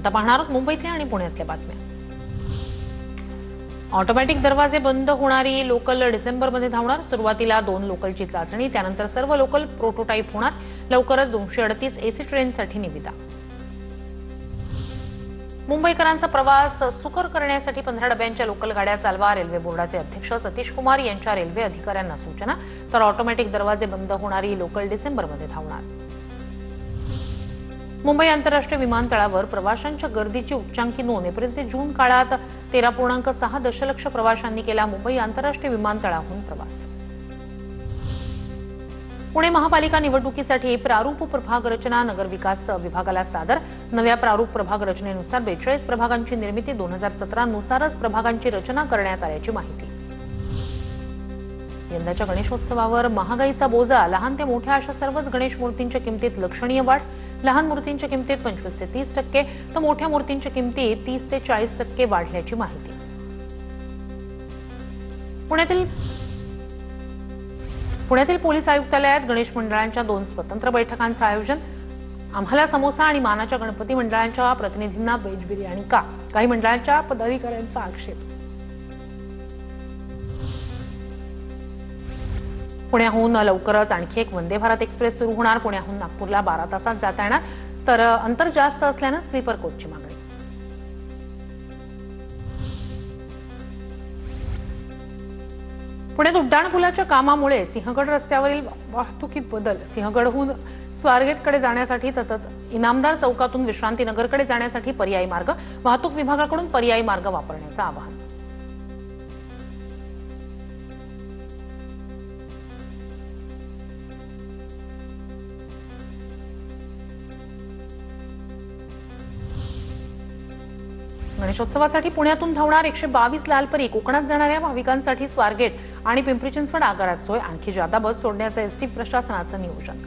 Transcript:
आता पाहणार आहोत मुंबईतल्या आणि पुण्यातल्या बातम्या। ऑटोमॅटिक दरवाजे बंद होणारी लोकल डिसेंबरमध्ये धावणार। सुरुवातीला 2 लोकलची चाचणी, त्यानंतर सर्व लोकल प्रोटोटाइप होणार। लवकरच 238 एसी ट्रेनसाठी निविदा। मुंबईकरांचा प्रवास सुकर करण्यासाठी 15 डब्यांच्या लोकल गाड्या चालवा। रेल्वे बोर्डाचे अध्यक्ष सतीश कुमार यांच्या रेल्वे अधिकाऱ्यांना सूचना। तर ऑटोमॅटिक दरवाजे बंद होणारी लोकल डिसेंबरमध्ये धावणार। मुंबई आंतरराष्ट्रीय विमानतळावर प्रवाशांच्या गर्दीची उच्चांकी नोंद। एप्रिल ते जून काळात 13.6 दशलक्ष प्रवाशांनी केला मुंबई आंतरराष्ट्रीय विमानतळाहून प्रवास। पुणे महापालिका निवडणुकीसाठी प्रारूप प्रभाग रचना नगर विकास विभागाला सादर। नव्या प्रारूप प्रभाग रचनेनुसार 42 प्रभागांची निर्मिती। 2017 नुसारच प्रभागांची रचना करण्यात आल्याची माहिती। यंदाच्या गणेशोत्सवावर महागाईचा बोजा। लहान ते मोठ्या अशा सर्वच गणेश मूर्तींच्या किमतीत लक्षणीय वाढ। लहान मूर्तींच्या किमतीत 25 ते 30%, तर मोठ्या मूर्तींच्या किमतीत 30 ते 40% वाढल्याची माहिती। पुण्यातील पोलीस आयुक्तालयात गणेश मंडळांच्या 2 स्वतंत्र बैठकांचं आयोजन। आम्हाला समोसा आणि मानाच्या गणपती मंडळांच्या प्रतिनिधींना व्हेज बिर्याणी का? काही मंडळांच्या पदाधिकाऱ्यांचा आक्षेप। पुण्याहून लवकरच आणखी एक वंदे भारत एक्सप्रेस सुरू होणार। पुण्याहून नागपूरला 12 तासात जाता येणार, तर अंतर जास्त असल्यानं स्लीपर कोचची मागणी। पुण्यात उड्डाणपुलाच्या कामामुळे सिंहगड रस्त्यावरील वाहतुकीत बदल। सिंहगडहून स्वारगेटकडे जाण्यासाठी तसंच इनामदार चौकातून विश्रांतीनगरकडे जाण्यासाठी पर्यायी मार्ग। वाहतूक विभागाकडून पर्यायी मार्ग वापरण्याचं आवाहन। गणेशोत्सवासाठी पुण्यातून धावणार 122 लालपरी। कोकणात जाणाऱ्या भाविकांसाठी स्वारगेट आणि पिंपरी चिंचवड आगारात सोय। आणखी जादा बस सोडण्याचं एसटी प्रशासनाचं नियोजन।